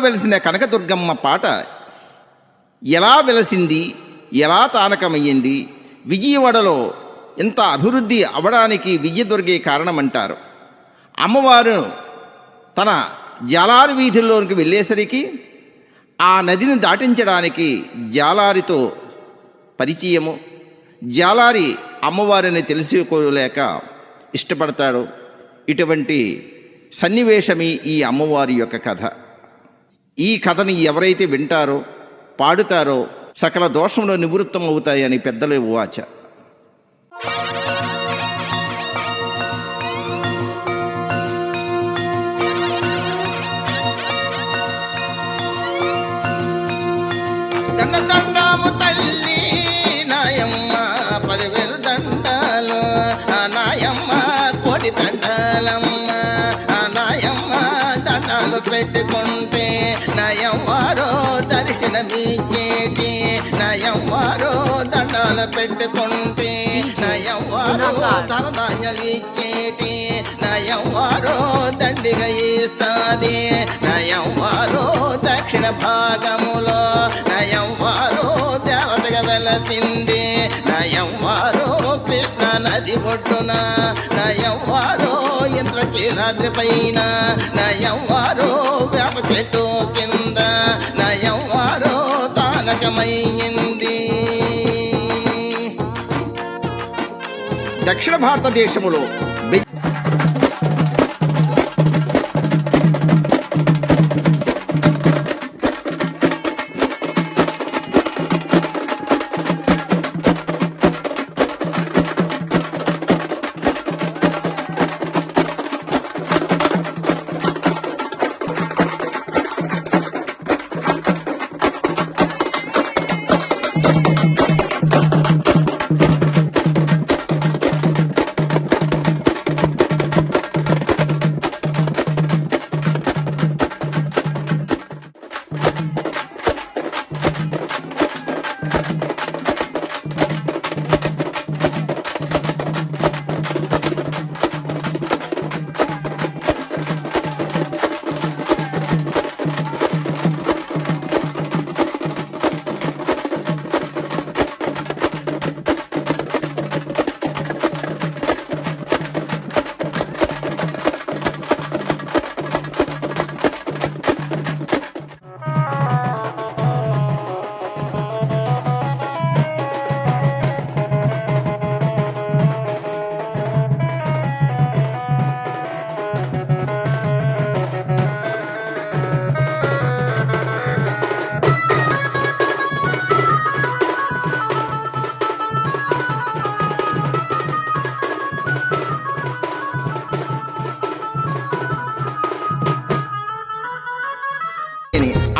వెలిసిన కనకదుర్గమ్మ పాట ఎలా వెలసింది, ఎలా తానకమయ్యింది, విజయవాడలో ఎంత అభివృద్ధి అవ్వడానికి విజయదుర్గే కారణమంటారు. అమ్మవారు తన జాలారి వీధుల్లోనికి వెళ్ళేసరికి ఆ నదిని దాటించడానికి జాలారితో పరిచయము. జాలారి అమ్మవారిని తెలుసుకోలేక ఇష్టపడతాడు. ఇటువంటి సన్నివేశమే ఈ అమ్మవారి యొక్క కథ. ఈ కథని ఎవరైతే వింటారో, పాడుతారో సకల దోషంలో నివృత్తం అవుతాయని పెద్దలు వాచ. దండము తల్లి నాయమ్మ, 10,000 దండాలు నాయమ్మ, కోటి దండాలమ్మ నాయమ్మ. దండాలు పెట్టుకుంటే నయమ్మారో దర్శనమిచ్చేటి, నయమ్మారో దండాలు పెట్టుకుంటే నయమ్మారో ధనధాన్యాలు ఇచ్చేటి, నయమ్మారో దండిగా ఇస్తాది, నయమ్మారో దక్షిణ భాగములో నయమ్మారో దేవతగా వెలసింది, నయమ్మారో కృష్ణ నది ఒడ్డున, నయమ్మారో ఇంద్రకీలాద్రి పైన, నయమ్మారో వేప చెట్టు కింద, నయమ్మారో తానకమయ్యింది. దక్షిణ భారతదేశములో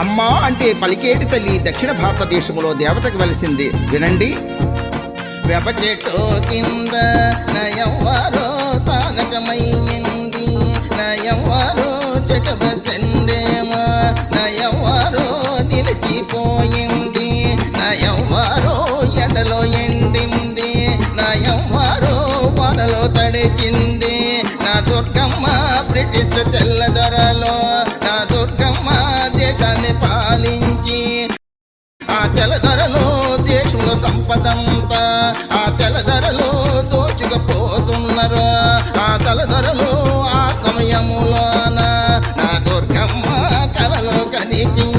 అమ్మ అంటే పలికేటి తల్లి దక్షిణ భారతదేశంలో దేవతకు వెలిసింది. వినండి. వేప చెట్టు కింద నయవ్వారో తానకమయ్యింది, నయవ్వారో చెట్టు బెండేమో, నయవ్వారో నిలిచిపోయింది, నయవ్వారో ఎండలో ఎండింది, నయవ్వారో వానలో తడిచింది. నా దుర్గమ్మ బ్రిటిష్ తెల్లదొరలో, నా దుర్గమ్మ దేశాన్ని పాలించి, ఆ తెల్లదొరలో దేశంలో సంపదంతా ఆ తెల్లదొరలో దోచుకుపోతున్నారు. ఆ తెల్లదొరలో ఆ సమయములోన నా దుర్గమ్మ కలలో కనిపించి,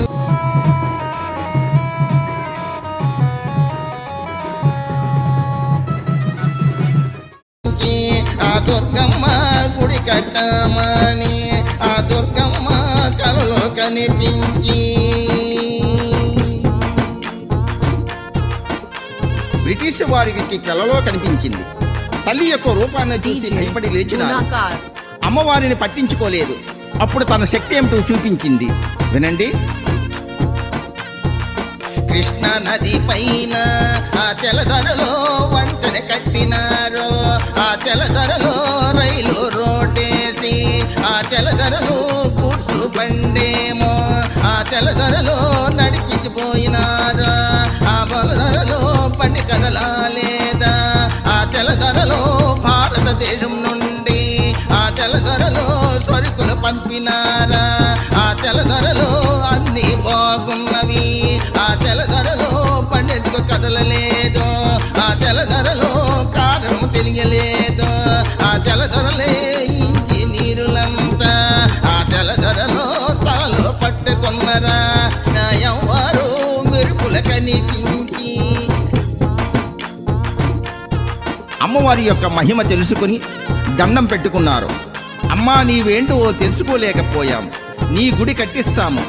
ఆ దుర్గమ్మ గుడి కట్టమని ఆ దుర్గమ్మ కలలో కనిపించి, బ్రిటిష్ వారికి కలలో కనిపించింది. తల్లి యొక్క రూపాన్ని చూసి భయపడి లేచినారు. అమ్మవారిని పట్టించుకోలేదు. అప్పుడు తన శక్తి ఏమిటో చూపించింది. వినండి. కృష్ణ నది పైన ఆ తెల్లదొరలో వంతెన కట్టినారు, ఆ తెల్లదొరలో రైలు రోడ్డేసి, ఆ తెల్లదొరలో గూడ్స్ బండేమో ఆ తెల్లదొరలో నడిపించిపోయినారు. ఆ బొలదొరలో బండి కదలాలేదా, ఆ తెల్లదొరలో భారతదేశం నుండి ఆ తెల్లదొరలో సరుకులు పంపినారా, ఆ తెల్లదొరలో ఉన్నవి. ఆ తెలధరలో పండెందుకు కదలలేదు, ఆ తెలధరలో కారణం తెలియలేదు. ఆ తెలధరలే ఇంజనీరులంతా ఆ తెలధరలో తలలో పట్టుకున్నరా. నాయవ్వారు మెరుపుల కనిపించి అమ్మవారి యొక్క మహిమ తెలుసుకుని దండం పెట్టుకున్నారు. అమ్మా, నీవేంటో తెలుసుకోలేకపోయాం, నీ గుడి కట్టిస్తాము.